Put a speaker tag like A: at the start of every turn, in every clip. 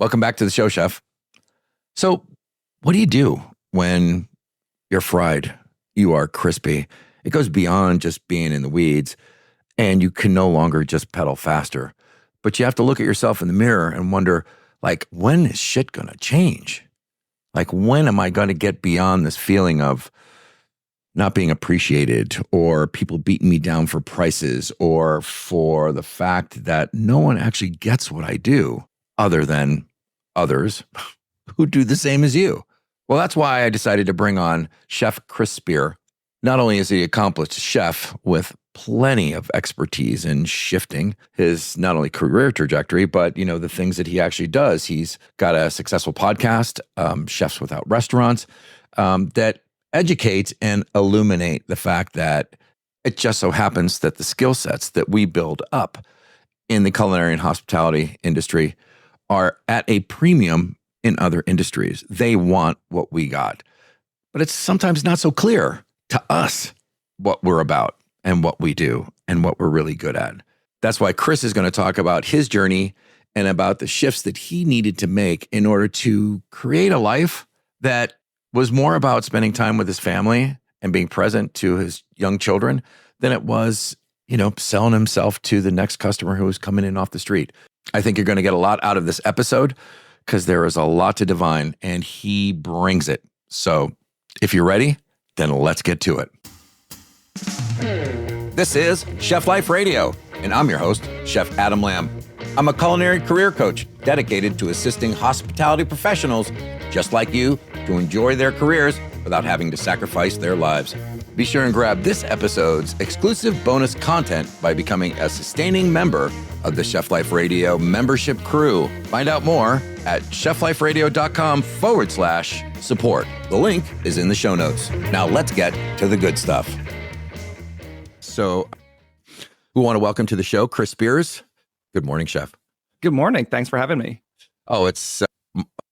A: Welcome back to the show, Chef. So what do you do when you're fried? You are crispy. It goes beyond just being in the weeds, and you can no longer just pedal faster. But you have to look at yourself in the mirror and wonder, like, when is shit going to change? Like, when am I going to get beyond this feeling of not being appreciated, or people beating me down for prices, or for the fact that no one actually gets what I do other than others who do the same as you? Well, that's why I decided to bring on Chef Chris Spear. Not only is he an accomplished chef with plenty of expertise in shifting his not only career trajectory, but the things that he actually does. He's got a successful podcast, Chefs Without Restaurants, that educate and illuminate the fact that it just so happens that the skill sets that we build up in the culinary and hospitality industry are at a premium in other industries. They want what we got, but it's sometimes not so clear to us what we're about and what we do and what we're really good at. That's why Chris is going to talk about his journey and about the shifts that he needed to make in order to create a life that was more about spending time with his family and being present to his young children than it was, selling himself to the next customer who was coming in off the street. I think you're going to get a lot out of this episode because there is a lot to divine, and he brings it. So if you're ready, then let's get to it. This is Chef Life Radio, and I'm your host, Chef Adam Lamb. I'm a culinary career coach dedicated to assisting hospitality professionals just like you to enjoy their careers without having to sacrifice their lives. Be sure and grab this episode's exclusive bonus content by becoming a sustaining member of the Chef Life Radio membership crew. Find out more at chefliferadio.com/support. The link is in the show notes. Now let's get to the good stuff. So we want to welcome to the show Chris Spears. Good morning, Chef.
B: Good morning. Thanks for having me.
A: Oh, it's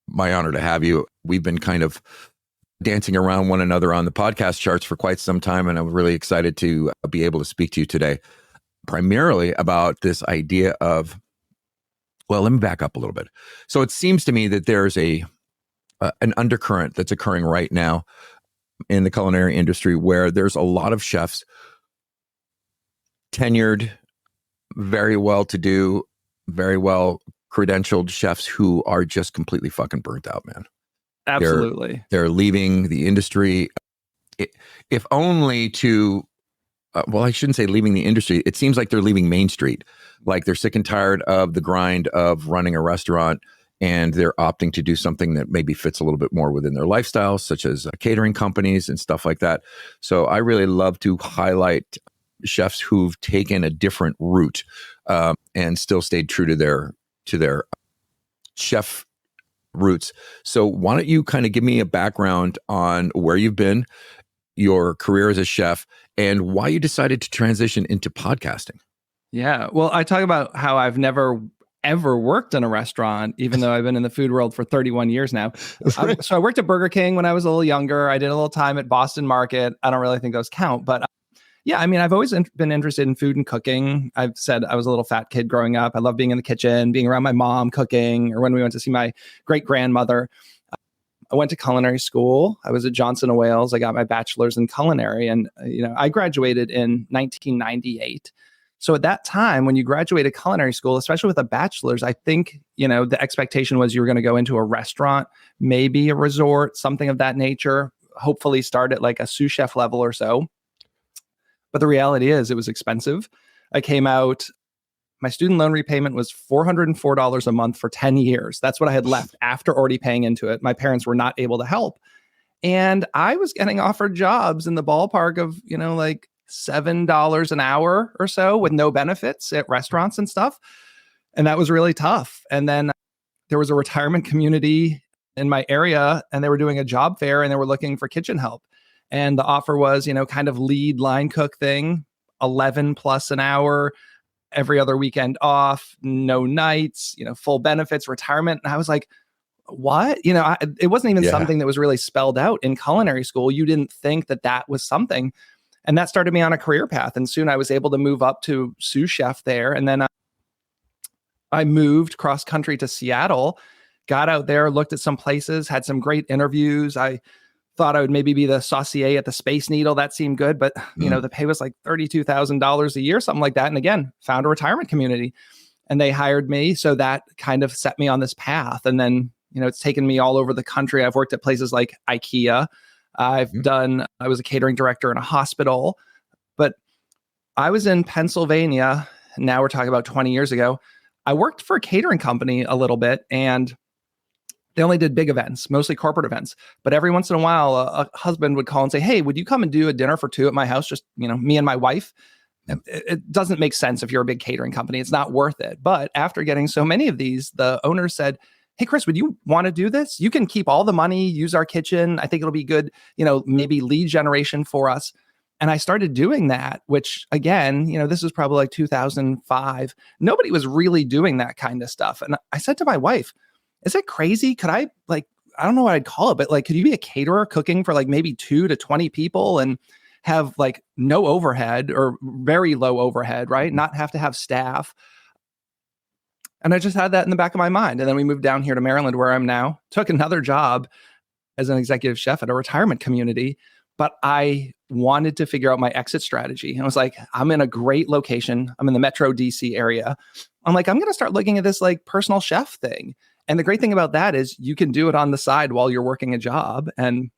A: my honor to have you. We've been kind of dancing around one another on the podcast charts for quite some time, and I'm really excited to be able to speak to you today, primarily about this idea of, well, let me back up a little bit. So it seems to me that there's an undercurrent that's occurring right now in the culinary industry where there's a lot of chefs, tenured, very well-to-do, very well credentialed chefs who are just completely fucking burnt out, man.
B: Absolutely.
A: They're leaving the industry, if only to, well, I shouldn't say leaving the industry. It seems like they're leaving Main Street. Like they're sick and tired of the grind of running a restaurant, and they're opting to do something that maybe fits a little bit more within their lifestyle, such as catering companies and stuff like that. So I really love to highlight chefs who've taken a different route and still stayed true to their chef roots. So why don't you kind of give me a background on where you've been, your career as a chef, and why you decided to transition into podcasting?
B: Yeah. Well, I talk about how I've never ever worked in a restaurant, even though I've been in the food world for 31 years now. So I worked at Burger King when I was a little younger. I did a little time at Boston Market. I don't really think those count, but yeah, I mean, I've always been interested in food and cooking. I've said I was a little fat kid growing up. I love being in the kitchen, being around my mom cooking, or when we went to see my great grandmother. I went to culinary school. I was at Johnson & Wales. I got my bachelor's in culinary, and I graduated in 1998. So at that time, when you graduated culinary school, especially with a bachelor's, I think the expectation was you were going to go into a restaurant, maybe a resort, something of that nature. Hopefully, start at like a sous chef level or so. But the reality is it was expensive. I came out, my student loan repayment was $404 a month for 10 years. That's what I had left after already paying into it. My parents were not able to help. And I was getting offered jobs in the ballpark of, like $7 an hour or so with no benefits at restaurants and stuff. And that was really tough. And then there was a retirement community in my area, and they were doing a job fair, and they were looking for kitchen help. And the offer was, kind of lead line cook thing, 11 plus an hour, every other weekend off, no nights, full benefits, retirement. And I was like, what? It wasn't even something that was really spelled out in culinary school. You didn't think that was something. And that started me on a career path. And soon I was able to move up to sous chef there. And then I moved cross country to Seattle got out there, looked at some places, had some great interviews. I thought I would maybe be the saucier at the Space Needle. That seemed good, but the pay was like $32,000 a year, something like that. And again, found a retirement community and they hired me. So that kind of set me on this path. And then, it's taken me all over the country. I've worked at places like IKEA. I was a catering director in a hospital, but I was in Pennsylvania. Now we're talking about 20 years ago. I worked for a catering company a little bit, and they only did big events, mostly corporate events. But every once in a while, a husband would call and say, "Hey, would you come and do a dinner for two at my house? Just, me and my wife." It doesn't make sense if you're a big catering company. It's not worth it. But after getting so many of these, the owners said, "Hey, Chris, would you want to do this? You can keep all the money, use our kitchen. I think it'll be good, maybe lead generation for us." And I started doing that, which again, this was probably like 2005. Nobody was really doing that kind of stuff. And I said to my wife, "Is it crazy? Could I I don't know what I'd call it, but could you be a caterer cooking for maybe 2 to 20 people and have no overhead or very low overhead, right? Not have to have staff." And I just had that in the back of my mind. And then we moved down here to Maryland, where I'm now, took another job as an executive chef at a retirement community. But I wanted to figure out my exit strategy. And I was like, I'm in a great location. I'm in the Metro DC area. I'm like, I'm going to start looking at this personal chef thing. And the great thing about that is you can do it on the side while you're working a job. And,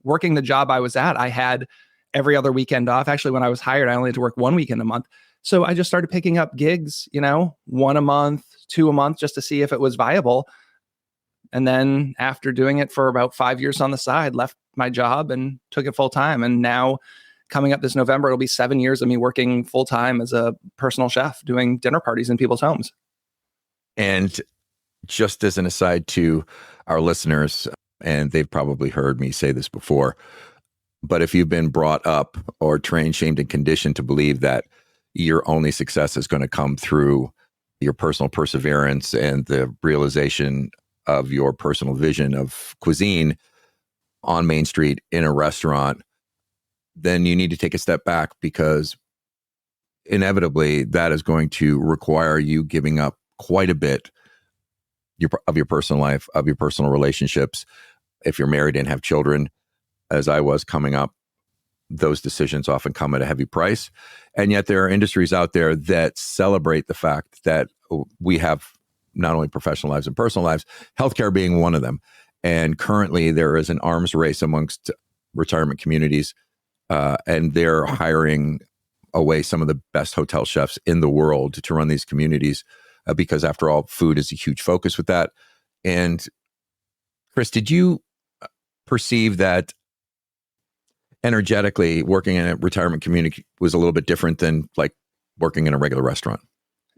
B: working the job I was at, I had every other weekend off. Actually, when I was hired, I only had to work 1 weekend a month. So I just started picking up gigs, 1 a month, 2 a month, just to see if it was viable. And then after doing it for about 5 years on the side, left my job and took it full time. And now coming up this November, it'll be 7 years of me working full time as a personal chef, doing dinner parties in people's homes.
A: And just as an aside to our listeners, and they've probably heard me say this before, but if you've been brought up or trained, shamed, and conditioned to believe that your only success is going to come through your personal perseverance and the realization of your personal vision of cuisine on Main Street in a restaurant, then you need to take a step back, because inevitably that is going to require you giving up quite a bit of your personal life, of your personal relationships. If you're married and have children, as I was coming up, those decisions often come at a heavy price. And yet there are industries out there that celebrate the fact that we have not only professional lives and personal lives, healthcare being one of them. And currently there is an arms race amongst retirement communities, and they're hiring away some of the best hotel chefs in the world to run these communities, because after all, food is a huge focus with that. And Chris, did you perceive that energetically working in a retirement community was a little bit different than working in a regular restaurant?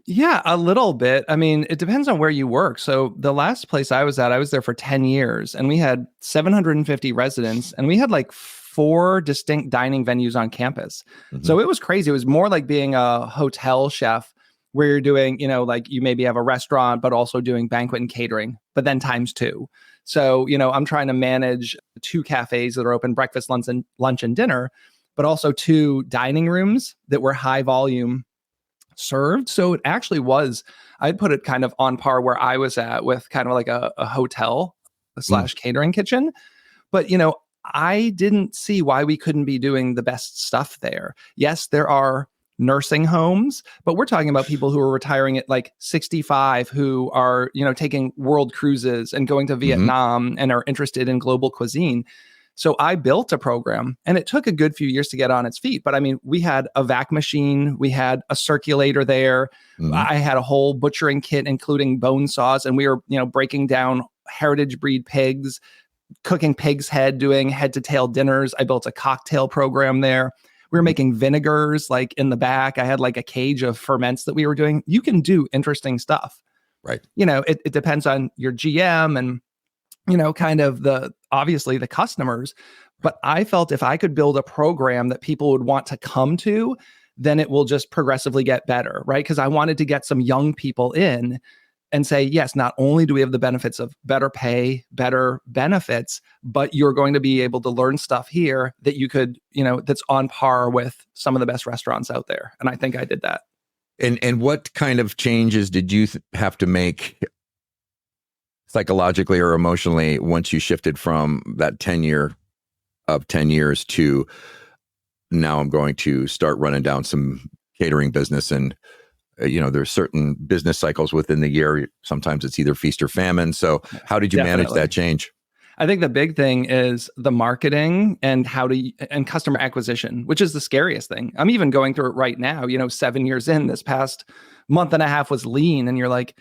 B: Yeah, a little bit. I mean, it depends on where you work. So the last place I was at, I was there for 10 years and we had 750 residents and we had 4 distinct dining venues on campus. Mm-hmm. So it was crazy. It was more like being a hotel chef where you're doing, you maybe have a restaurant, but also doing banquet and catering, but then times 2. So, I'm trying to manage 2 cafes that are open breakfast, lunch and dinner, but also 2 dining rooms that were high volume served. So it actually was, I'd put it kind of on par where I was at with kind of like a hotel / catering kitchen. But, I didn't see why we couldn't be doing the best stuff there. Yes, there are nursing homes, but we're talking about people who are retiring at 65, who are, taking world cruises and going to Vietnam and are interested in global cuisine. So I built a program and it took a good few years to get on its feet. But I mean, we had a vac machine, we had a circulator there. Mm-hmm. I had a whole butchering kit, including bone saws. And we were, breaking down heritage breed pigs, cooking pig's head, doing head to tail dinners. I built a cocktail program there. We were making vinegars in the back. I had a cage of ferments that we were doing. You can do interesting stuff.
A: Right.
B: It depends on your GM and, kind of obviously the customers. But I felt if I could build a program that people would want to come to, then it will just progressively get better, right? Because I wanted to get some young people in and say, yes, not only do we have the benefits of better pay, better benefits, but you're going to be able to learn stuff here that you could, that's on par with some of the best restaurants out there. And I think I did that.
A: And what kind of changes did you have to make psychologically or emotionally once you shifted from that 10 years to now I'm going to start running down some catering business? And there's certain business cycles within the year. Sometimes it's either feast or famine. So how did you manage that change?
B: I think the big thing is the marketing and and customer acquisition, which is the scariest thing. I'm even going through it right now. 7 years in, this past month and a half was lean, and you're like,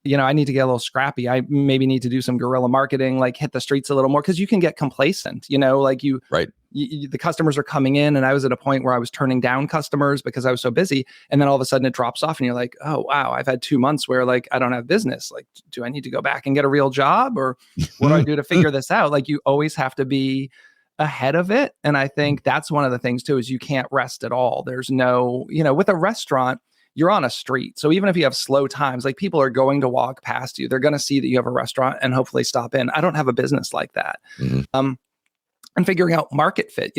B: I need to get a little scrappy. I maybe need to do some guerrilla marketing, like hit the streets a little more, because you can get complacent.
A: Right.
B: The customers are coming in, and I was at a point where I was turning down customers because I was so busy. And then all of a sudden it drops off and you're like, oh, wow, I've had 2 months where like, I don't have business. Like, do I need to go back and get a real job, or what do I do to figure this out? Like, you always have to be ahead of it. And I think that's one of the things too, is you can't rest at all. There's no, with a restaurant, you're on a street. So even if you have slow times, like people are going to walk past you, they're going to see that you have a restaurant and hopefully stop in. I don't have a business like that. Mm-hmm. And figuring out market fit.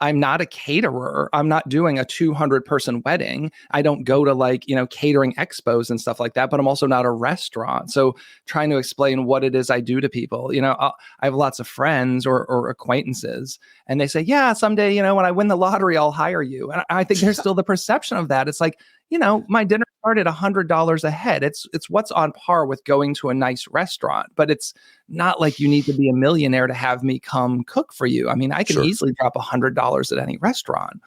B: I'm not a caterer. I'm not doing a 200-person wedding. I don't go to catering expos and stuff like that, but I'm also not a restaurant. So trying to explain what it is I do to people. I have lots of friends or acquaintances, and they say, yeah, someday, when I win the lottery, I'll hire you. And I think there's still the perception of that. It's like, my dinner started $100 a head. It's what's on par with going to a nice restaurant, but it's not like you need to be a millionaire to have me come cook for you. I mean, I can easily drop $100 at any restaurant.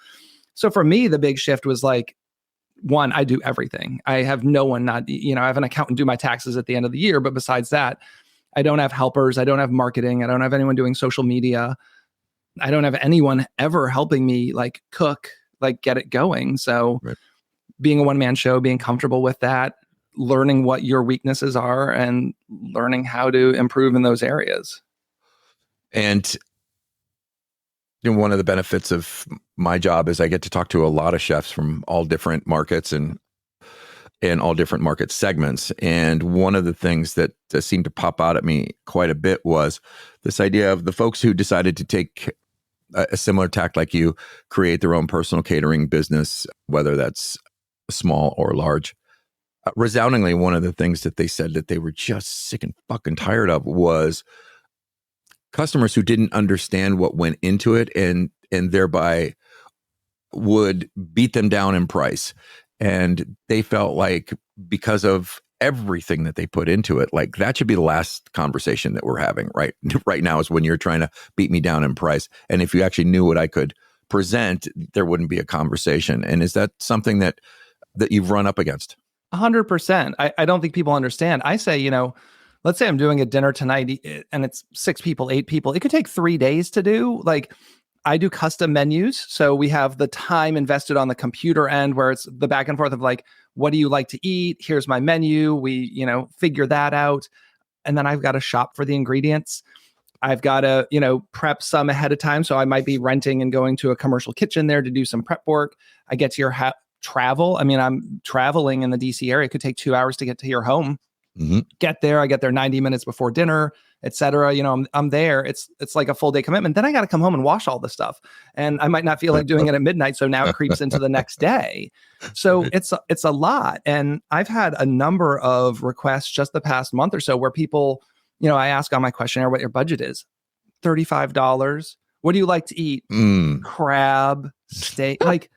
B: So for me, the big shift was like, one, I do everything. I have no one I have an accountant do my taxes at the end of the year, but besides that, I don't have helpers. I don't have marketing. I don't have anyone doing social media. I don't have anyone ever helping me like cook, like get it going. So being a one-man show, being comfortable with that, learning what your weaknesses are and learning how to improve in those areas.
A: And one of the benefits of my job is I get to talk to a lot of chefs from all different markets and all different market segments. And one of the things that seemed to pop out at me quite a bit was this idea of the folks who decided to take a similar tack like you, create their own personal catering business, whether that's small or large. Resoundingly, one of the things that they said that they were just sick and fucking tired of was customers who didn't understand what went into it and thereby would beat them down in price. And they felt like because of everything that they put into it, like that should be the last conversation that we're having right now is when you're trying to beat me down in price. And if you actually knew what I could present, there wouldn't be a conversation. And is that something that you've run up against?
B: 100%. I don't think people understand. I say, let's say I'm doing a dinner tonight and it's 6 people, 8 people. It could take 3 days to do. Like, I do custom menus. So we have the time invested on the computer end where it's the back and forth of like, what do you like to eat? Here's my menu. We, figure that out. And then I've got to shop for the ingredients. I've got to, prep some ahead of time. So I might be renting and going to a commercial kitchen there to do some prep work. I get to your travel. I mean, I'm traveling in the DC area. It could take 2 hours to get to your home. Mm-hmm. Get there. I get there 90 minutes before dinner, etc. I'm there. It's like a full day commitment. Then I got to come home and wash all the stuff. And I might not feel like doing it at midnight. So now it creeps into the next day. So it's a lot. And I've had a number of requests just the past month or so where people, I ask on my questionnaire what your budget is. $35. What do you like to eat? Crab, steak, like.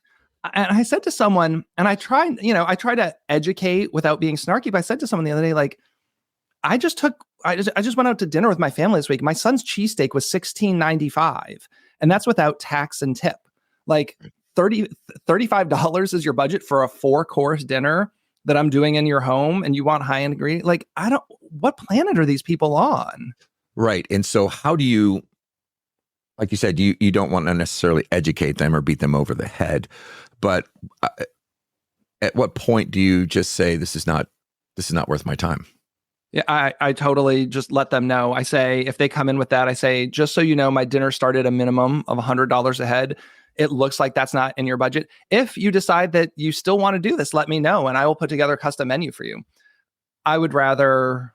B: And I said to someone, and I try to educate without being snarky, but I said to someone the other day, like, I just went out to dinner with my family this week. My son's cheesesteak was $16.95, and that's without tax and tip. Like $35 is your budget for a 4-course dinner that I'm doing in your home, and you want high-end ingredient? Like, what planet are these people on?
A: Right. And so how do you, like you said, you don't want to necessarily educate them or beat them over the head, but at what point do you just say, this is not worth my time?
B: Yeah, I totally just let them know. I say, if they come in with that, I say, just so you know, my dinner started a minimum of $100 a head. It looks like that's not in your budget. If you decide that you still want to do this, let me know and I will put together a custom menu for you. I would rather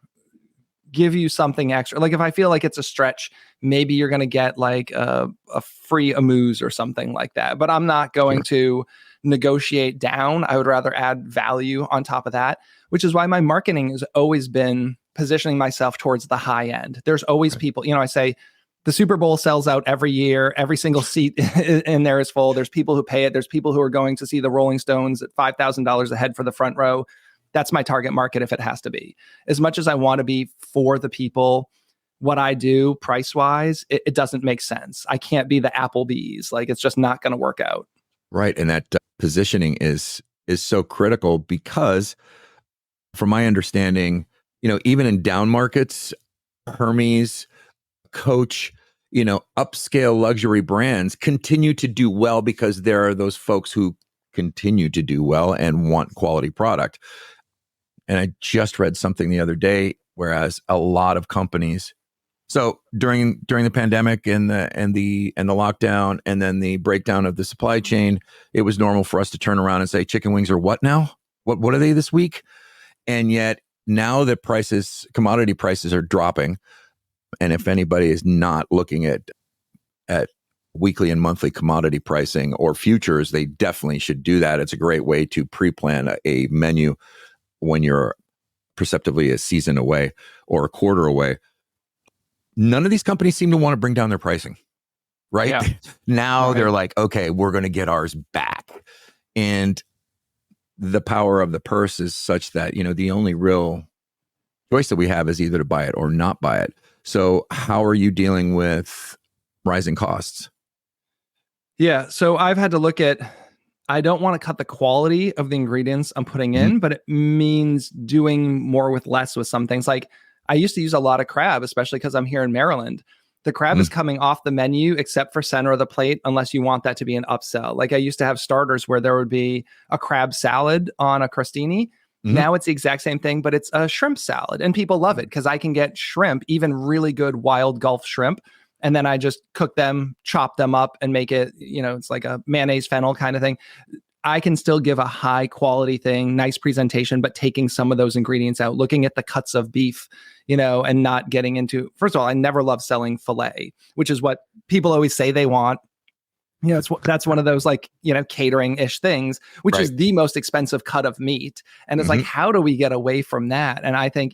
B: give you something extra. Like if I feel like it's a stretch, maybe you're going to get like a free amuse or something like that. But I'm not going to negotiate down. I would rather add value on top of that, which is why my marketing has always been positioning myself towards the high end. There's always people, I say the Super Bowl sells out every year. Every single seat in there is full. There's people who pay it. There's people who are going to see the Rolling Stones at $5,000 a head for the front row. That's my target market if it has to be. As much as I want to be for the people, what I do price-wise, it doesn't make sense. I can't be the Applebee's. Like, it's just not going to work out.
A: Right. And that positioning is so critical because from my understanding, even in down markets, Hermes, Coach, upscale luxury brands continue to do well because there are those folks who continue to do well and want quality product. And I just read something the other day, whereas a lot of companies, so during the pandemic and the lockdown and then the breakdown of the supply chain, it was normal for us to turn around and say chicken wings are what now? What are they this week? And yet now that commodity prices are dropping, and if anybody is not looking at weekly and monthly commodity pricing or futures, they definitely should do that. It's a great way to pre-plan a menu when you're perceptively a season away or a quarter away. None of these companies seem to want to bring down their pricing, right?
B: Yeah.
A: Now
B: Right.
A: They're like, okay, we're going to get ours back. And the power of the purse is such that, the only real choice that we have is either to buy it or not buy it. So how are you dealing with rising costs?
B: Yeah. So I've had to look at, I don't want to cut the quality of the ingredients I'm putting in, but it means doing more with less with some things. Like I used to use a lot of crab, especially because I'm here in Maryland. The crab is coming off the menu except for center of the plate, unless you want that to be an upsell. Like I used to have starters where there would be a crab salad on a crostini. Now it's the exact same thing, but it's a shrimp salad. And people love it because I can get shrimp, even really good wild Gulf shrimp. And then I just cook them, chop them up and make it, it's like a mayonnaise fennel kind of thing. I can still give a high quality thing, nice presentation, but taking some of those ingredients out, looking at the cuts of beef, and not getting into, first of all, I never love selling filet, which is what people always say they want. That's one of those catering-ish things, which is the most expensive cut of meat. And it's like, how do we get away from that? And I think,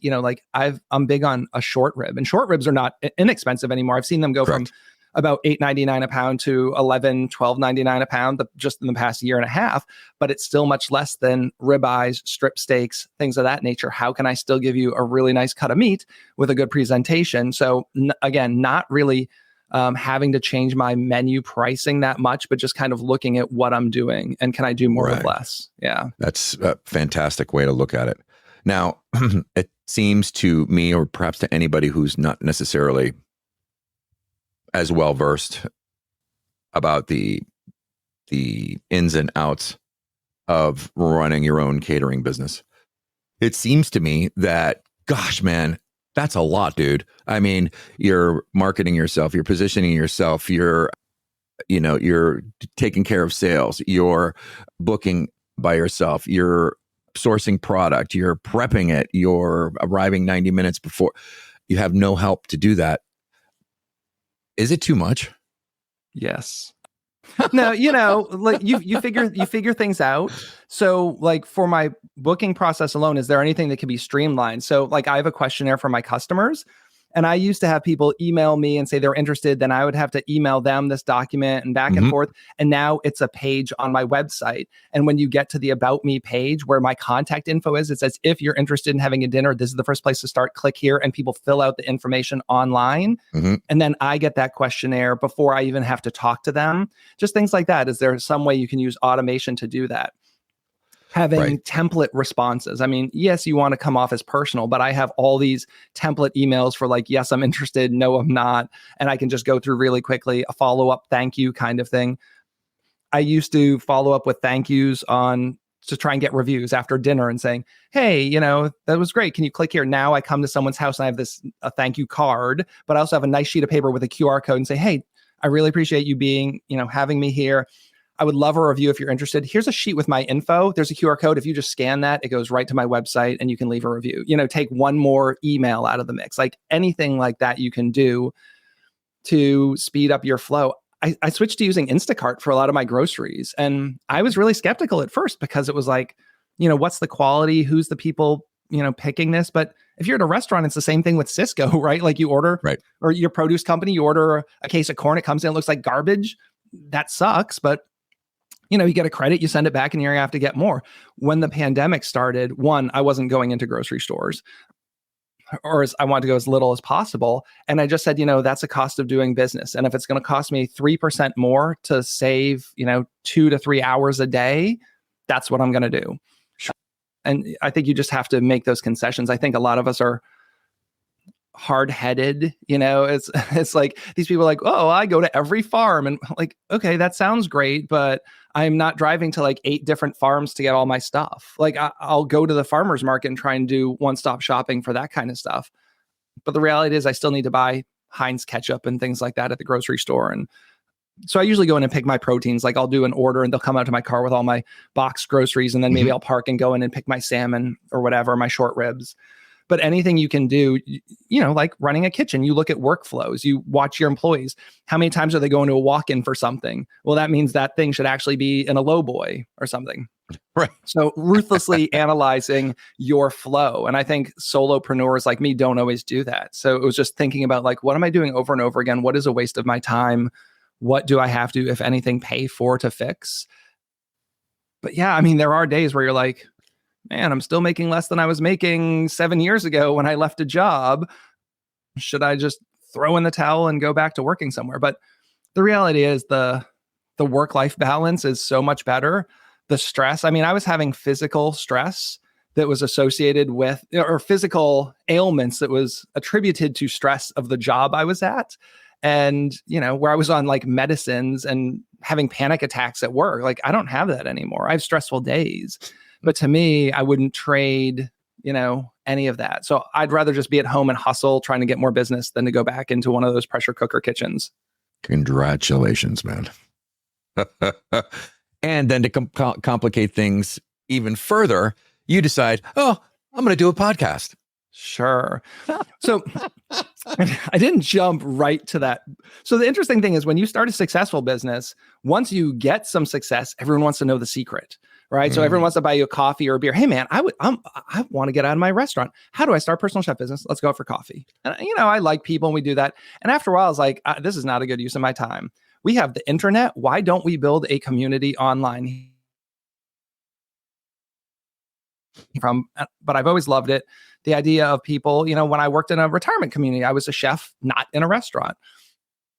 B: I'm big on a short rib, and short ribs are not inexpensive anymore. I've seen them go from about $8.99 a pound to $11, $12.99 a pound just in the past year and a half, but it's still much less than ribeyes, strip steaks, things of that nature. How can I still give you a really nice cut of meat with a good presentation? So again, not really having to change my menu pricing that much, but just kind of looking at what I'm doing and can I do more with less? Yeah.
A: That's a fantastic way to look at it. Now, it seems to me, or perhaps to anybody who's not necessarily as well versed about the ins and outs of running your own catering business, it seems to me that, gosh, man, that's a lot, dude. I mean, you're marketing yourself, you're positioning yourself, you're taking care of sales, you're booking by yourself, you're sourcing product, you're prepping it, you're arriving 90 minutes before. You have no help to do that. Is it too much?
B: Yes. No, like you figure things out. So like for my booking process alone, is there anything that can be streamlined? So like I have a questionnaire for my customers, and I used to have people email me and say they're interested. Then I would have to email them this document and back and forth. And now it's a page on my website. And when you get to the About Me page where my contact info is, it says, if you're interested in having a dinner, this is the first place to start. Click here. And people fill out the information online. And then I get that questionnaire before I even have to talk to them. Just things like that. Is there some way you can use automation to do that? Having template responses. I mean, yes, you want to come off as personal, but I have all these template emails for like, yes, I'm interested. No, I'm not. And I can just go through really quickly, a follow-up thank you kind of thing. I used to follow up with thank yous to try and get reviews after dinner and saying, hey, that was great. Can you click here? Now I come to someone's house and I have a thank you card, but I also have a nice sheet of paper with a QR code and say, hey, I really appreciate you being, having me here. I would love a review if you're interested. Here's a sheet with my info. There's a QR code. If you just scan that, it goes right to my website and you can leave a review. Take one more email out of the mix. Like anything like that you can do to speed up your flow. I switched to using Instacart for a lot of my groceries. And I was really skeptical at first because it was like, what's the quality? Who's the people, picking this? But if you're at a restaurant, it's the same thing with Cisco, right? Like you order,
A: Right.
B: or your produce company, you order a case of corn, it comes in, it looks like garbage. That sucks, but you get a credit, you send it back, and you have to get more. When the pandemic started, one, I wasn't going into grocery stores, or I wanted to go as little as possible. And I just said, that's a cost of doing business. And if it's going to cost me 3% more to save, 2 to 3 hours a day, that's what I'm going to do. Sure. And I think you just have to make those concessions. I think a lot of us are hard-headed, it's like these people are like, oh, I go to every farm, and like, okay, that sounds great, but I'm not driving to like 8 different farms to get all my stuff. Like I'll go to the farmer's market and try and do one-stop shopping for that kind of stuff. But the reality is I still need to buy Heinz ketchup and things like that at the grocery store. And so I usually go in and pick my proteins. Like I'll do an order and they'll come out to my car with all my boxed groceries. And then maybe I'll park and go in and pick my salmon or whatever, my short ribs. But anything you can do, like running a kitchen, you look at workflows, you watch your employees. How many times are they going to a walk-in for something? Well, that means that thing should actually be in a lowboy or something.
A: Right.
B: So ruthlessly analyzing your flow. And I think solopreneurs like me don't always do that. So it was just thinking about like, what am I doing over and over again? What is a waste of my time? What do I have to, if anything, pay for to fix? But yeah, I mean, there are days where you're like, man, I'm still making less than I was making 7 years ago when I left a job. Should I just throw in the towel and go back to working somewhere? But the reality is the work-life balance is so much better. The stress, I mean, I was having physical stress that was associated with, or physical ailments that was attributed to stress of the job I was at. And, where I was on like medicines and having panic attacks at work, like I don't have that anymore. I have stressful days. But to me, I wouldn't trade, any of that. So I'd rather just be at home and hustle, trying to get more business than to go back into one of those pressure cooker kitchens.
A: Congratulations, man. And then to complicate things even further, you decide, oh, I'm going to do a podcast.
B: Sure. So I didn't jump right to that. So the interesting thing is when you start a successful business, once you get some success, everyone wants to know the secret, right? So everyone wants to buy you a coffee or a beer. Hey man, I want to get out of my restaurant. How do I start a personal chef business? Let's go out for coffee. And I like people and we do that. And after a while, I was like, this is not a good use of my time. We have the internet. Why don't we build a community online? But I've always loved it. The idea of people, when I worked in a retirement community, I was a chef, not in a restaurant.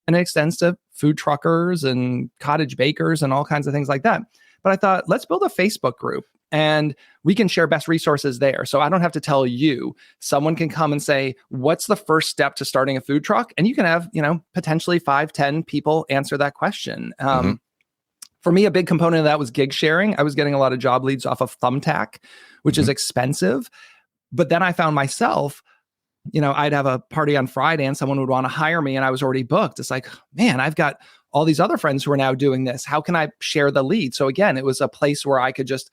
B: And it extends to food truckers and cottage bakers and all kinds of things like that. But I thought, let's build a Facebook group and we can share best resources there. So I don't have to tell you. Someone can come and say, what's the first step to starting a food truck? And you can have, potentially 5-10 people answer that question. For me, a big component of that was gig sharing. I was getting a lot of job leads off of Thumbtack, which is expensive. But then I found myself, I'd have a party on Friday and someone would want to hire me and I was already booked. It's like, man, I've got all these other friends who are now doing this. How can I share the lead? So again, it was a place where I could just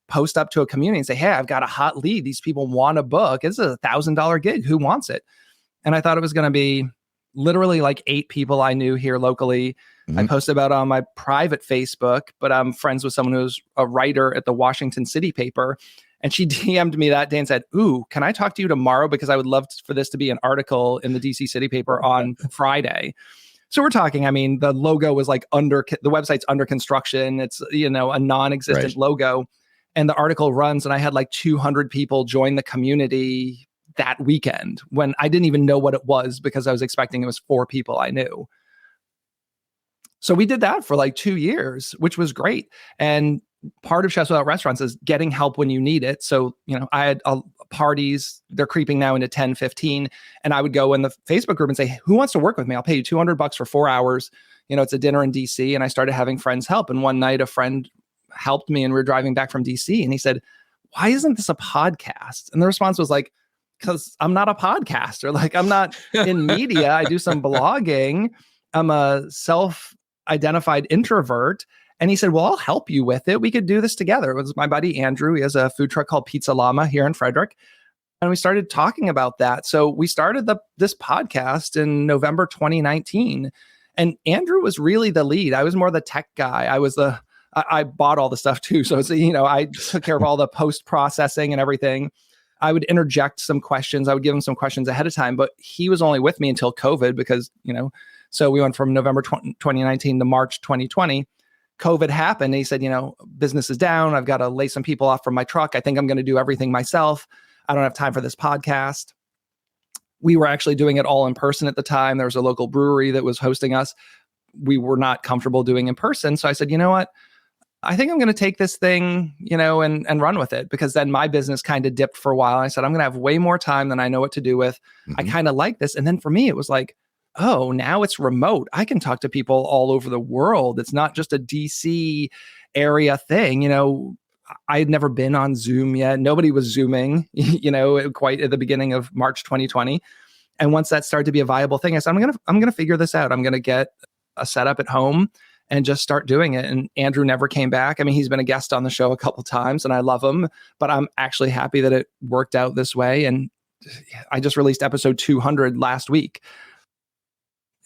B: post up to a community and say, hey, I've got a hot lead. These people want a book. This is $1,000 gig. Who wants it? And I thought it was going to be literally like 8 people I knew here locally. I posted about it on my private Facebook, but I'm friends with someone who's a writer at the Washington City paper. And she DM'd me that day and said, ooh, can I talk to you tomorrow? Because I would love for this to be an article in the DC City paper on Friday. So we're talking, I mean, the logo was like the website's under construction. It's, a non-existent logo. And the article runs and I had like 200 people join the community that weekend when I didn't even know what it was because I was expecting it was 4 people I knew. So we did that for like 2 years, which was great. And part of Chefs Without Restaurants is getting help when you need it. So, I had parties, they're creeping now into 10, 15. And I would go in the Facebook group and say, who wants to work with me? I'll pay you $200 for 4 hours. It's a dinner in DC. And I started having friends help. And one night a friend helped me and we were driving back from DC. And he said, why isn't this a podcast? And the response was like, because I'm not a podcaster. Like I'm not in media. I do some blogging. I'm a self-identified introvert. And he said, well, I'll help you with it. We could do this together. It was my buddy, Andrew. He has a food truck called Pizza Llama here in Frederick. And we started talking about that. So we started this podcast in November 2019. And Andrew was really the lead. I was more the tech guy. I bought all the stuff too. So it's, I took care of all the post-processing and everything. I would interject some questions. I would give him some questions ahead of time, but he was only with me until COVID because, so we went from November 2019 to March 2020. COVID happened. And he said, business is down. I've got to lay some people off from my truck. I think I'm going to do everything myself. I don't have time for this podcast. We were actually doing it all in person at the time. There was a local brewery that was hosting us. We were not comfortable doing in person. So I said, you know what? I think I'm going to take this thing, and run with it, because then my business kind of dipped for a while. I said, I'm going to have way more time than I know what to do with. I kind of like this. And then for me, it was like, oh, now it's remote. I can talk to people all over the world. It's not just a DC area thing. I had never been on Zoom yet. Nobody was Zooming, quite at the beginning of March 2020. And once that started to be a viable thing, I said, I'm going to figure this out. I'm going to get a setup at home and just start doing it. And Andrew never came back. I mean, he's been a guest on the show a couple times and I love him, but I'm actually happy that it worked out this way. And I just released episode 200 last week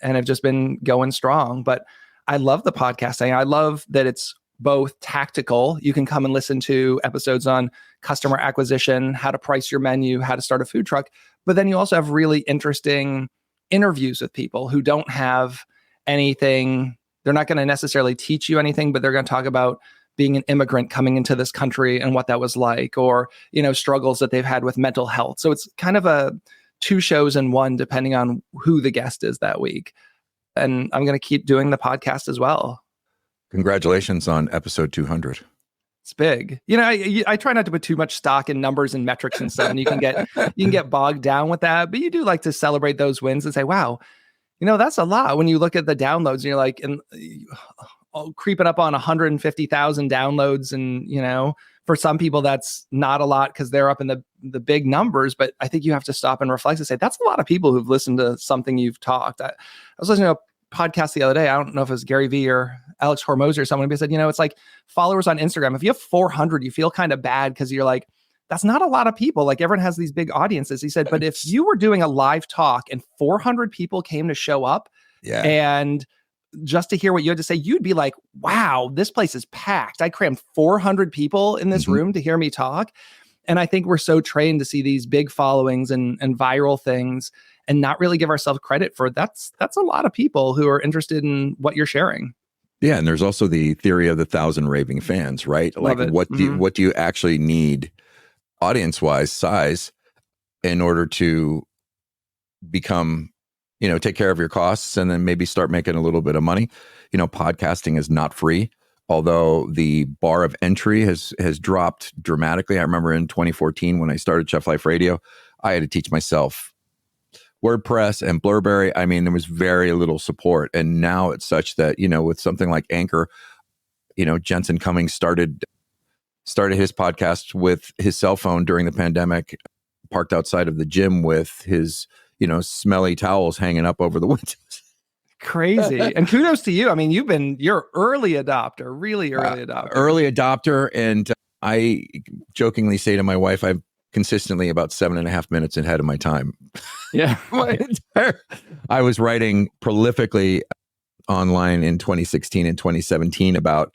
B: and have just been going strong. But I love the podcasting. I love that it's both tactical. You can come and listen to episodes on customer acquisition, how to price your menu, how to start a food truck. But then you also have really interesting interviews with people who don't have anything. They're not going to necessarily teach you anything, but they're going to talk about being an immigrant coming into this country and what that was like, or, struggles that they've had with mental health. So it's kind of a 2 shows in one, depending on who the guest is that week. And I'm going to keep doing the podcast as well.
A: Congratulations on episode 200.
B: It's big. I try not to put too much stock in numbers and metrics and stuff, and you can get bogged down with that. But you do like to celebrate those wins and say, wow, that's a lot. When you look at the downloads and you're like, creeping up on 150,000 downloads. And, for some people, that's not a lot because they're up in the big numbers. But I think you have to stop and reflect and say, that's a lot of people who've listened to something you've talked. I was listening to a podcast the other day. I don't know if it was Gary Vee or Alex Hormozy or someone who said, it's like followers on Instagram. If you have 400, you feel kind of bad because you're like, that's not a lot of people. Like, everyone has these big audiences. He said, but if you were doing a live talk and 400 people came to show up and just to hear what you had to say, you'd be like, wow, this place is packed. I crammed 400 people in this room to hear me talk. And I think we're so trained to see these big followings and viral things and not really give ourselves credit for that's a lot of people who are interested in what you're sharing.
A: Yeah. And there's also the theory of the 1,000 raving fans, right? Like, what do you actually need audience-wise size in order to become, take care of your costs and then maybe start making a little bit of money? Podcasting is not free, although the bar of entry has dropped dramatically. I remember in 2014 when I started Chef Life Radio, I had to teach myself WordPress and Blurberry. I mean, there was very little support. And now it's such that, with something like Anchor, Jensen Cummings started his podcast with his cell phone during the pandemic, parked outside of the gym with his, smelly towels hanging up over the windows.
B: Crazy. And kudos to you. I mean, you're early adopter, really early adopter.
A: Early adopter. And I jokingly say to my wife, I'm consistently about 7.5 minutes ahead of my time.
B: Yeah.
A: I was writing prolifically online in 2016 and 2017 about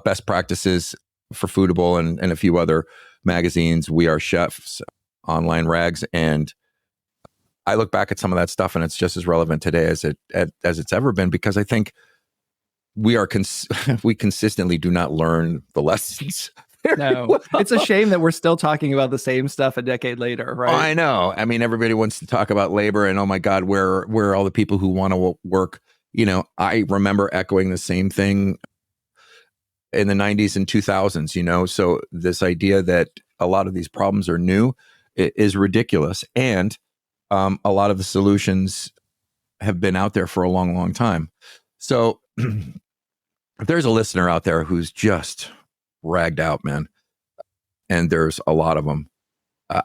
A: best practices for Foodable and a few other magazines, We Are Chefs, online rags. And I look back at some of that stuff and it's just as relevant today as it's ever been, because I think we consistently do not learn the lessons.
B: No, well. It's a shame that we're still talking about the same stuff a decade later, right?
A: Oh, I know. I mean, everybody wants to talk about labor and, oh my God, where are all the people who want to work? I remember echoing the same thing in the 90s and 2000s, so this idea that a lot of these problems are new is ridiculous. And a lot of the solutions have been out there for a long, long time. So if there's a listener out there who's just ragged out, man, and there's a lot of them,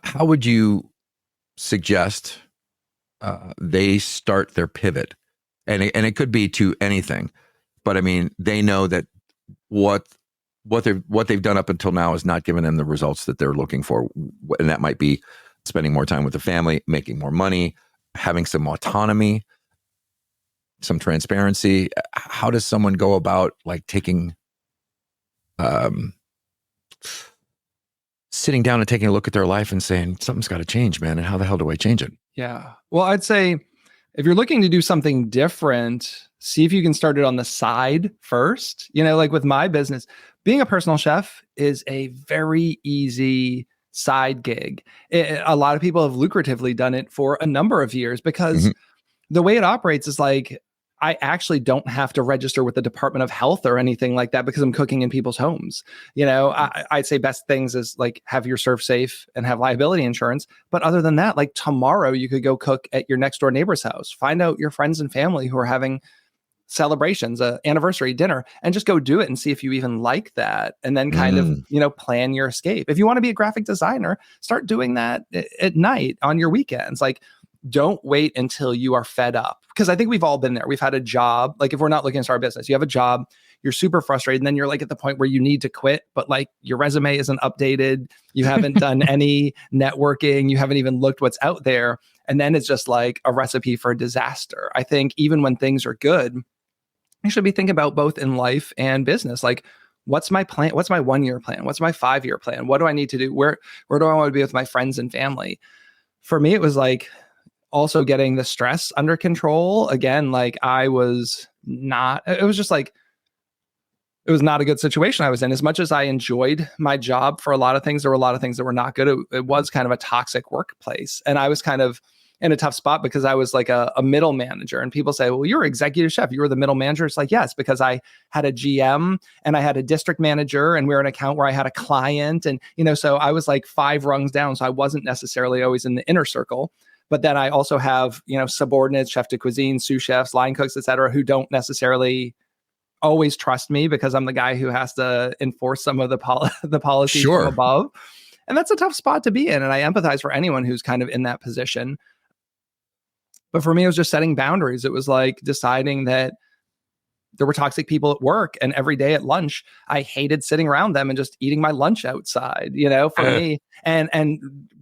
A: how would you suggest they start their pivot? And it could be to anything, but I mean, they know that what they've done up until now has not given them the results that they're looking for, and that might be spending more time with the family, making more money, having some autonomy, some transparency. How does someone go sitting down and taking a look at their life and saying, something's got to change, man. And how the hell do I change it?
B: Yeah. Well, I'd say if you're looking to do something different, see if you can start it on the side first. Like with my business, being a personal chef is a very easy side gig. A lot of people have lucratively done it for a number of years because the way it operates is like, I actually don't have to register with the Department of Health or anything like that because I'm cooking in people's homes. I'd say best things is like have your serve safe and have liability insurance. But other than that, like tomorrow you could go cook at your next door neighbor's house, find out your friends and family who are having celebrations, anniversary dinner, and just go do it and see if you even like that. And then kind of, plan your escape. If you want to be a graphic designer, start doing that at night on your weekends. Like, don't wait until you are fed up. Because I think we've all been there. We've had a job. Like if we're not looking to start a business, you have a job, you're super frustrated. And then you're like at the point where you need to quit, but like your resume isn't updated. You haven't done any networking. You haven't even looked what's out there. And then it's just like a recipe for disaster. I think even when things are good, you should be thinking about both in life and business. Like, what's my plan? What's my 1-year plan? What's my 5-year plan? What do I need to do? Where do I want to be with my friends and family? For me, it was like, also getting the stress under control. Again, like it was not a good situation I was in. As much as I enjoyed my job for a lot of things, there were a lot of things that were not good. It was kind of a toxic workplace. And I was kind of in a tough spot because I was like a middle manager. And people say, well, you're executive chef. You were the middle manager. It's like, yes, because I had a GM and I had a district manager and we were an account where I had a client. And, so I was like 5 rungs down. So I wasn't necessarily always in the inner circle. But then I also have, subordinates, chef de cuisine, sous chefs, line cooks, et cetera, who don't necessarily always trust me because I'm the guy who has to enforce some of the policies from above. And that's a tough spot to be in. And I empathize for anyone who's kind of in that position. But for me, it was just setting boundaries. It was like deciding that there were toxic people at work, and every day at lunch, I hated sitting around them and just eating my lunch outside, for me. And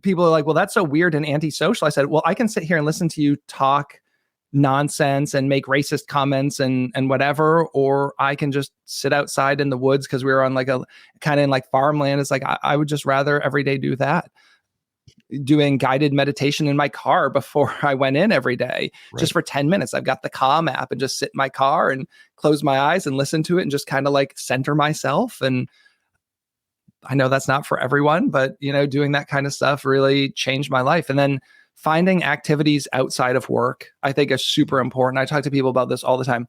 B: people are like, well, that's so weird and antisocial. I said, well, I can sit here and listen to you talk nonsense and make racist comments and whatever, or I can just sit outside in the woods because we were on like a kind of in like farmland. It's like, I would just rather every day do that. Doing guided meditation in my car before I went in every day, just for 10 minutes. I've got the Calm app and just sit in my car and close my eyes and listen to it and just kind of like center myself. And I know that's not for everyone, but doing that kind of stuff really changed my life. And then finding activities outside of work, I think is super important. I talk to people about this all the time.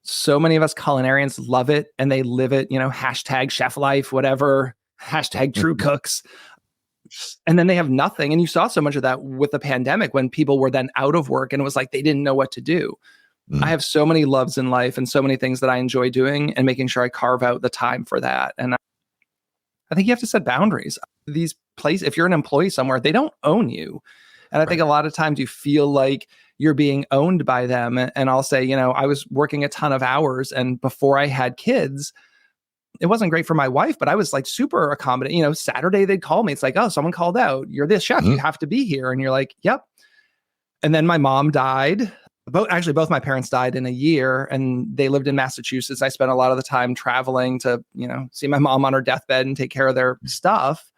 B: So many of us culinarians love it and they live it, hashtag chef life, whatever, hashtag true cooks. And then they have nothing. And you saw so much of that with the pandemic when people were then out of work and it was like they didn't know what to do. I have so many loves in life and so many things that I enjoy doing and making sure I carve out the time for that. And I think you have to set boundaries. These places, if you're an employee somewhere, they don't own you. And I think a lot of times you feel like you're being owned by them. And I'll say, I was working a ton of hours and before I had kids, it wasn't great for my wife, but I was like super accommodating. Saturday they'd call me. It's like, oh, someone called out. You're this chef. You have to be here. And you're like, yep. And then my mom died. Both my parents died in a year and they lived in Massachusetts. I spent a lot of the time traveling to, see my mom on her deathbed and take care of their stuff.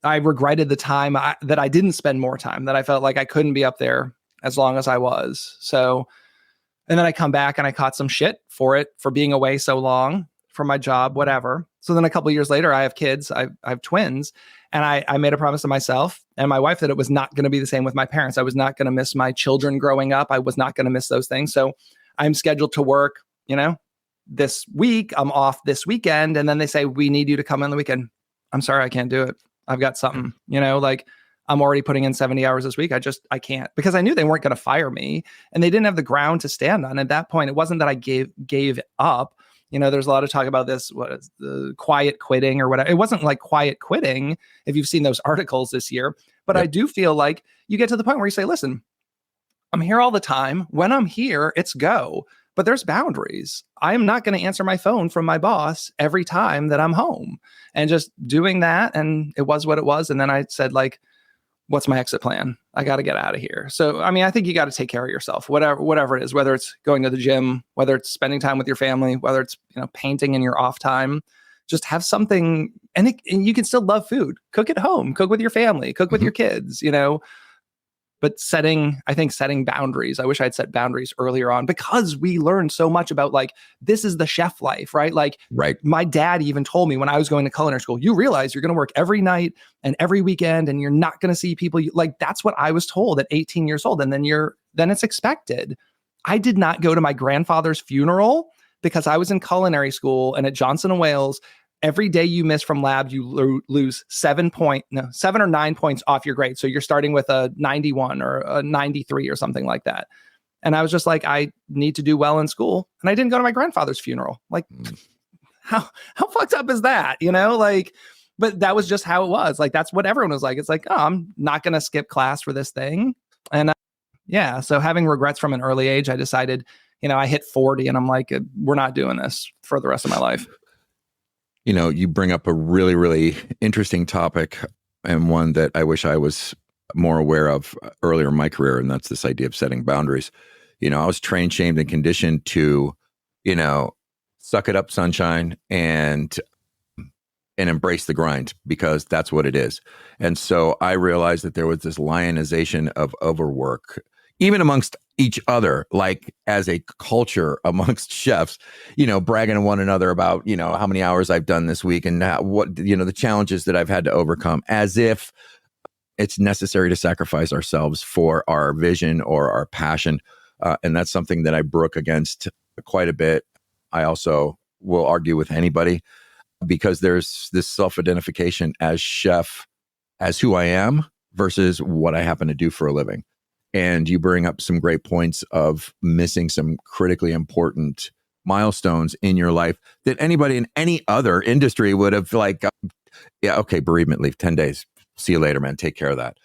B: I regretted the time that I didn't spend more time, that I felt like I couldn't be up there as long as I was. So, and then I come back and I caught some shit for being away so long from my job, whatever. So then a couple of years later, I have kids, I have twins, and I made a promise to myself and my wife that it was not going to be the same with my parents. I was not going to miss my children growing up. I was not going to miss those things. So I'm scheduled to work, this week. I'm off this weekend. And then they say, we need you to come on the weekend. I'm sorry, I can't do it. I've got something, like I'm already putting in 70 hours this week. I can't, because I knew they weren't going to fire me and they didn't have the ground to stand on. At that point, it wasn't that I gave up. There's a lot of talk about this, what is the quiet quitting or whatever. It wasn't like quiet quitting, if you've seen those articles this year. But I do feel like you get to the point where you say, listen, I'm here all the time. When I'm here, it's go. But there's boundaries. I am not going to answer my phone from my boss every time that I'm home. And just doing that. And it was what it was. And then I said, like, what's my exit plan? I got to get out of here. So, I think you got to take care of yourself, whatever it is, whether it's going to the gym, whether it's spending time with your family, whether it's, painting in your off time. just have something, and you can still love food. Cook at home, cook with your family, cook with your kids, but setting boundaries. I wish I'd set boundaries earlier on, because we learned so much about like, this is the chef life, right? Like my dad even told me when I was going to culinary school, you realize you're going to work every night and every weekend, and you're not going to see people. Like, that's what I was told at 18 years old. And then it's expected. I did not go to my grandfather's funeral because I was in culinary school, and at Johnson & Wales, every day you miss from lab, you lose 7 or 9 points off your grade. So you're starting with a 91 or a 93 or something like that. And I was just like, I need to do well in school. And I didn't go to my grandfather's funeral. Like, how fucked up is that? But that was just how it was. Like, that's what everyone was like. It's like, oh, I'm not going to skip class for this thing. And so having regrets from an early age, I decided, I hit 40 and I'm like, we're not doing this for the rest of my life.
A: You bring up a really, really interesting topic, and one that I wish I was more aware of earlier in my career. And that's this idea of setting boundaries. I was trained, shamed, and conditioned to, suck it up, sunshine, and embrace the grind, because that's what it is. And so I realized that there was this lionization of overwork, even amongst each other, like as a culture amongst chefs, bragging to one another about, how many hours I've done this week and what, the challenges that I've had to overcome, as if it's necessary to sacrifice ourselves for our vision or our passion. And that's something that I brook against quite a bit. I also will argue with anybody, because there's this self-identification as chef, as who I am versus what I happen to do for a living. And you bring up some great points of missing some critically important milestones in your life that anybody in any other industry would have okay, bereavement leave, 10 days. See you later, man. Take care of that.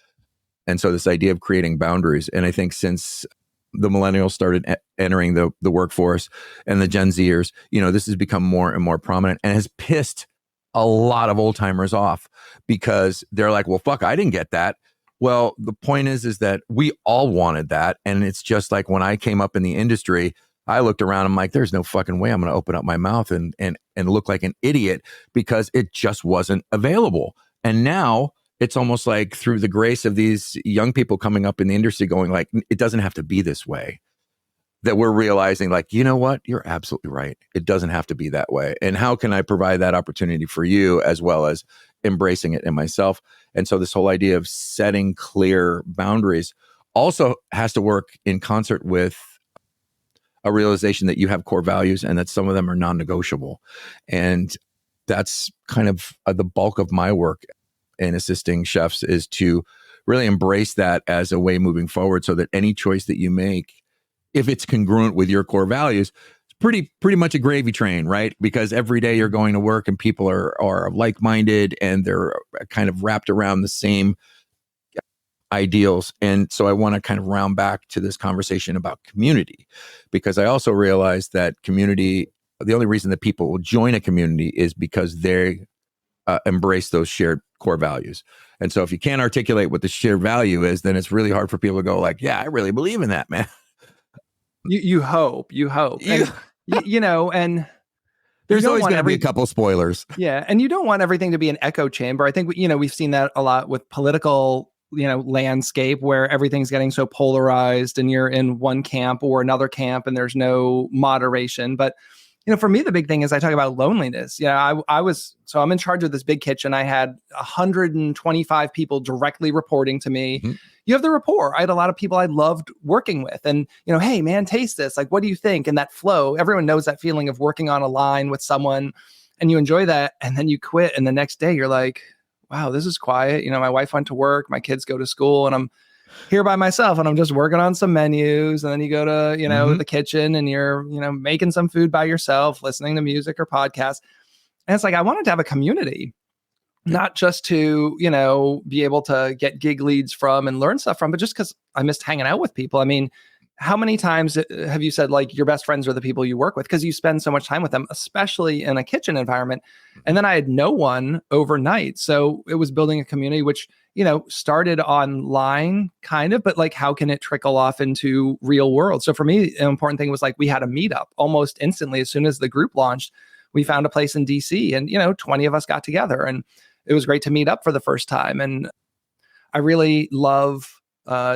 A: And so this idea of creating boundaries. And I think since the millennials started entering the workforce and the Gen Zers, this has become more and more prominent, and has pissed a lot of old timers off, because they're like, well, fuck, I didn't get that. Well, the point is that we all wanted that. And it's just like when I came up in the industry, I looked around, I'm like, there's no fucking way I'm going to open up my mouth and look like an idiot, because it just wasn't available. And now it's almost like through the grace of these young people coming up in the industry going like, it doesn't have to be this way, that we're realizing like, you know what, you're absolutely right. It doesn't have to be that way. And how can I provide that opportunity for you, as well as embracing it in myself? And so this whole idea of setting clear boundaries also has to work in concert with a realization that you have core values and that some of them are non-negotiable. And that's kind of the bulk of my work in assisting chefs, is to really embrace that as a way moving forward, so that any choice that you make, if it's congruent with your core values, it's pretty much a gravy train, right? Because every day you're going to work and people are like-minded, and they're kind of wrapped around the same ideals. And so I want to kind of round back to this conversation about community, because I also realized that community, the only reason that people will join a community is because they embrace those shared core values. And so if you can't articulate what the shared value is, then it's really hard for people to go like, yeah, I really believe in that, man.
B: You hope. And, and
A: there's always going to be a couple spoilers.
B: Yeah. And you don't want everything to be an echo chamber. I think, we've seen that a lot with political, landscape, where everything's getting so polarized and you're in one camp or another camp and there's no moderation. But, for me, the big thing is I talk about loneliness. I'm in charge of this big kitchen. I had 125 people directly reporting to me. Mm-hmm. You have the rapport. I had a lot of people I loved working with, and, hey man, taste this. Like, what do you think? And that flow, everyone knows that feeling of working on a line with someone, and you enjoy that. And then you quit. And the next day you're like, wow, this is quiet. My wife went to work, my kids go to school, and I'm here by myself, and I'm just working on some menus. And then you go to, the kitchen, and you're, making some food by yourself, listening to music or podcasts. And it's like, I wanted to have a community, not just to, be able to get gig leads from and learn stuff from, but just because I missed hanging out with people. I mean, how many times have you said like your best friends are the people you work with, because you spend so much time with them, especially in a kitchen environment? And then I had no one overnight. So it was building a community, which, started online kind of, but like, how can it trickle off into real world? So for me, an important thing was like, we had a meetup almost instantly. As soon as the group launched, we found a place in DC and, 20 of us got together and it was great to meet up for the first time. And I really love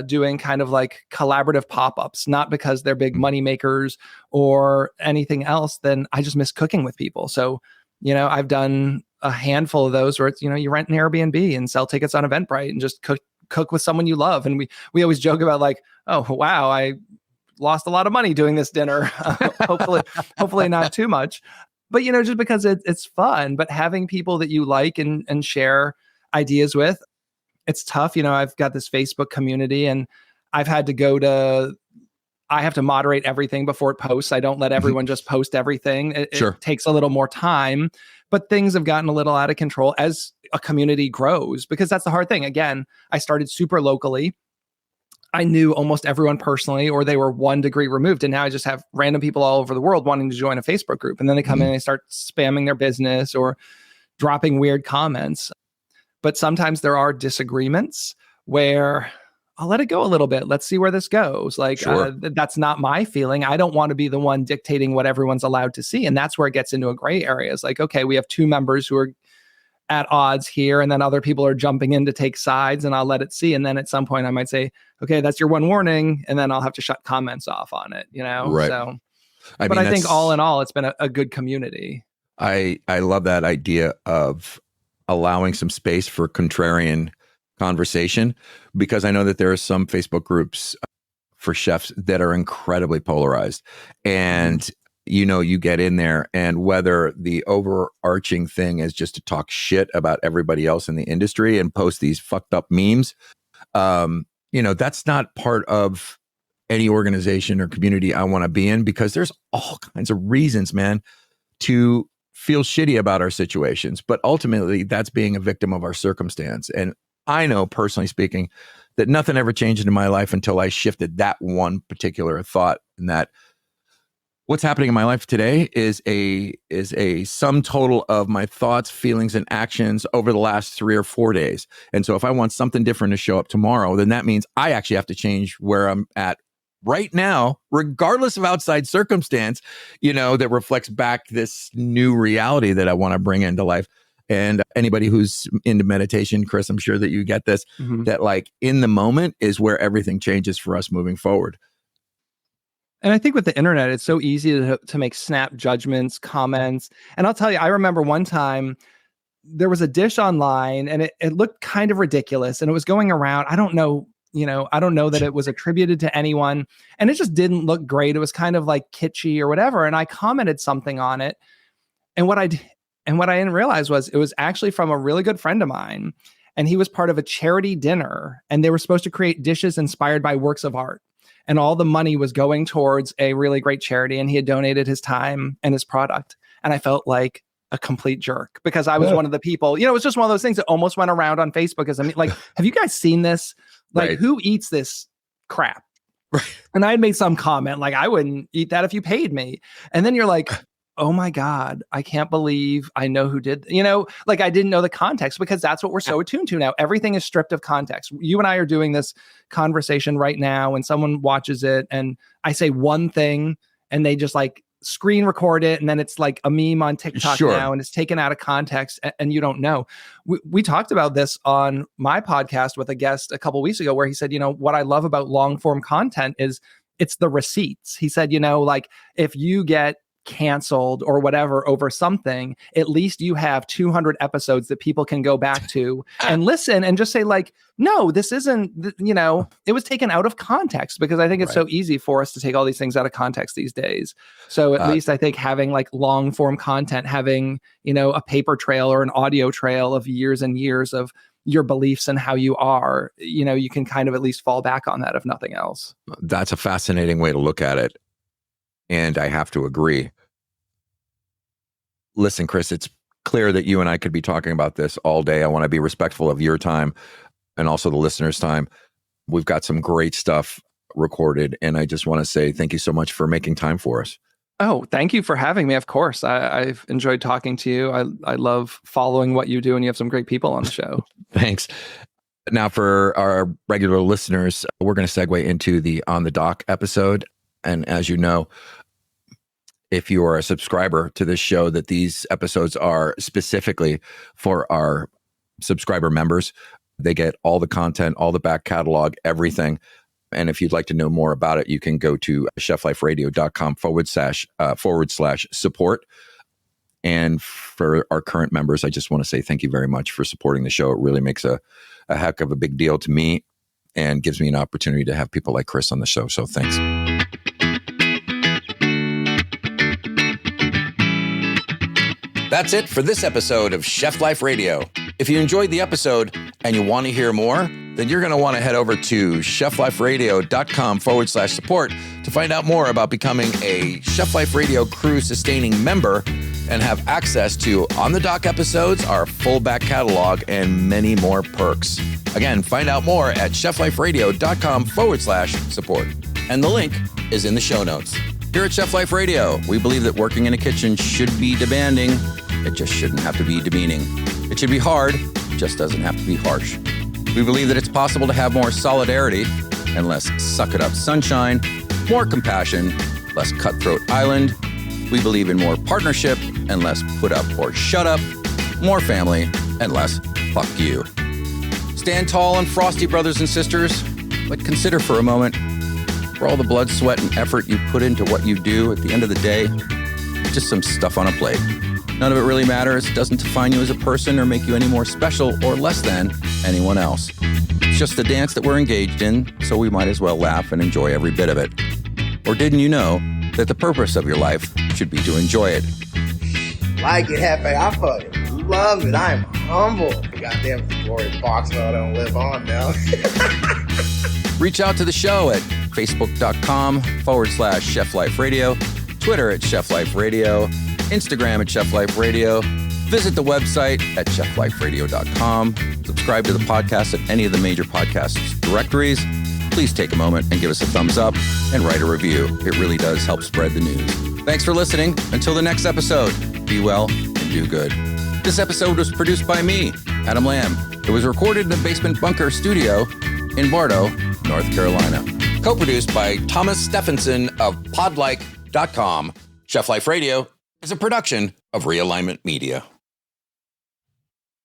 B: doing kind of like collaborative pop-ups, not because they're big money makers or anything else. Then I just miss cooking with people. So, I've done a handful of those where it's, you rent an Airbnb and sell tickets on Eventbrite and just cook with someone you love. And we always joke about like, oh, wow, I lost a lot of money doing this dinner. hopefully not too much. But, just because it's fun, but having people that you like and share ideas with, it's tough. I've got this Facebook community and I have to moderate everything before it posts. I don't let everyone just post everything. It takes a little more time, but things have gotten a little out of control as a community grows, because that's the hard thing. Again, I started super locally. I knew almost everyone personally, or they were 1 degree removed. And now I just have random people all over the world wanting to join a Facebook group. And then they come in and they start spamming their business or dropping weird comments. But sometimes there are disagreements where I'll let it go a little bit. Let's see where this goes. Like, that's not my feeling. I don't want to be the one dictating what everyone's allowed to see. And that's where it gets into a gray area. It's like, okay, we have 2 members who are at odds here, and then other people are jumping in to take sides, and I'll let it see. And then at some point I might say, okay, that's your one warning. And then I'll have to shut comments off on it,
A: Right.
B: So, I think all in all, it's been a good community.
A: I love that idea of allowing some space for contrarian conversation, because I know that there are some Facebook groups for chefs that are incredibly polarized. And, you get in there, and whether the overarching thing is just to talk shit about everybody else in the industry and post these fucked up memes, that's not part of any organization or community I want to be in, because there's all kinds of reasons, man, to feel shitty about our situations. But ultimately, that's being a victim of our circumstance. And I know, personally speaking, that nothing ever changed in my life until I shifted that one particular thought, and that what's happening in my life today is a sum total of my thoughts, feelings, and actions over the last 3 or 4 days. And so if I want something different to show up tomorrow, then that means I actually have to change where I'm at right now, regardless of outside circumstance, that reflects back this new reality that I want to bring into life. And anybody who's into meditation, Chris, I'm sure that you get this, that like in the moment is where everything changes for us moving forward.
B: And I think with the internet, it's so easy to make snap judgments, comments. And I'll tell you, I remember one time there was a dish online and it looked kind of ridiculous and it was going around. I don't know that it was attributed to anyone, and it just didn't look great. It was kind of like kitschy or whatever. And I commented something on it. And what I didn't realize was it was actually from a really good friend of mine. And he was part of a charity dinner, and they were supposed to create dishes inspired by works of art. And all the money was going towards a really great charity. And he had donated his time and his product. And I felt like a complete jerk because I was one of the people, it was just one of those things that almost went around on Facebook. Have you guys seen this? Like, right. Who eats this crap? Right. And I had made some comment like, I wouldn't eat that if you paid me. And then you're like, oh my God, I can't believe I know who did, I didn't know the context, because that's what we're so attuned to now. Everything is stripped of context. You and I are doing this conversation right now and someone watches it and I say one thing and they just like screen record it. And then it's like a meme on TikTok now and it's taken out of context and you don't know. We talked about this on my podcast with a guest a couple of weeks ago where he said, what I love about long form content is it's the receipts. He said, if you get canceled or whatever over something, at least you have 200 episodes that people can go back to and listen and just say like, no, this isn't, it was taken out of context, because I think it's so easy for us to take all these things out of context these days. So at least I think having like long form content, having, a paper trail or an audio trail of years and years of your beliefs and how you are, you can kind of at least fall back on that if nothing else.
A: That's a fascinating way to look at it. And I have to agree. Listen, Chris, it's clear that you and I could be talking about this all day. I want to be respectful of your time and also the listeners' time. We've got some great stuff recorded, and I just want to say thank you so much for making time for us.
B: Oh, thank you for having me. Of course. I've enjoyed talking to you. I love following what you do, and you have some great people on the show.
A: Thanks. Now, for our regular listeners, we're going to segue into the On the Dock episode. And as you know, if you are a subscriber to this show, that these episodes are specifically for our subscriber members. They get all the content, all the back catalog, everything. And if you'd like to know more about it, you can go to chefliferadio.com / support. And for our current members, I just want to say thank you very much for supporting the show. It really makes a heck of a big deal to me and gives me an opportunity to have people like Chris on the show. So thanks. That's it for this episode of Chef Life Radio. If you enjoyed the episode and you want to hear more, then you're going to want to head over to chefliferadio.com / support to find out more about becoming a Chef Life Radio crew sustaining member and have access to On the Dock episodes, our full back catalog, and many more perks. Again, find out more at chefliferadio.com / support. And the link is in the show notes. Here at Chef Life Radio, we believe that working in a kitchen should be demanding. It just shouldn't have to be demeaning. It should be hard, it just doesn't have to be harsh. We believe that it's possible to have more solidarity and less suck-it-up sunshine, more compassion, less cutthroat island. We believe in more partnership and less put up or shut up, more family and less fuck you. Stand tall and frosty, brothers and sisters, but consider for a moment, for all the blood, sweat, and effort you put into what you do, at the end of the day, it's just some stuff on a plate. None of it really matters. It doesn't define you as a person or make you any more special or less than anyone else. It's just the dance that we're engaged in, so we might as well laugh and enjoy every bit of it. Or didn't you know that the purpose of your life should be to enjoy it?
C: Like it, Hefe. I fucking love it. I'm humble. Goddamn Glory Foxwell don't live on now.
A: Reach out to the show at facebook.com / Chef Life Radio, Twitter at Chef Life Radio, Instagram at Chef Life Radio. Visit the website at chefliferadio.com. Subscribe to the podcast at any of the major podcast directories. Please take a moment and give us a thumbs up and write a review. It really does help spread the news. Thanks for listening. Until the next episode, be well and do good. This episode was produced by me, Adam Lamb. It was recorded in the Basement Bunker studio in Bartow, North Carolina. Co-produced by Thomas Stephenson of podlike.com. Chef Life Radio is a production of Realignment Media.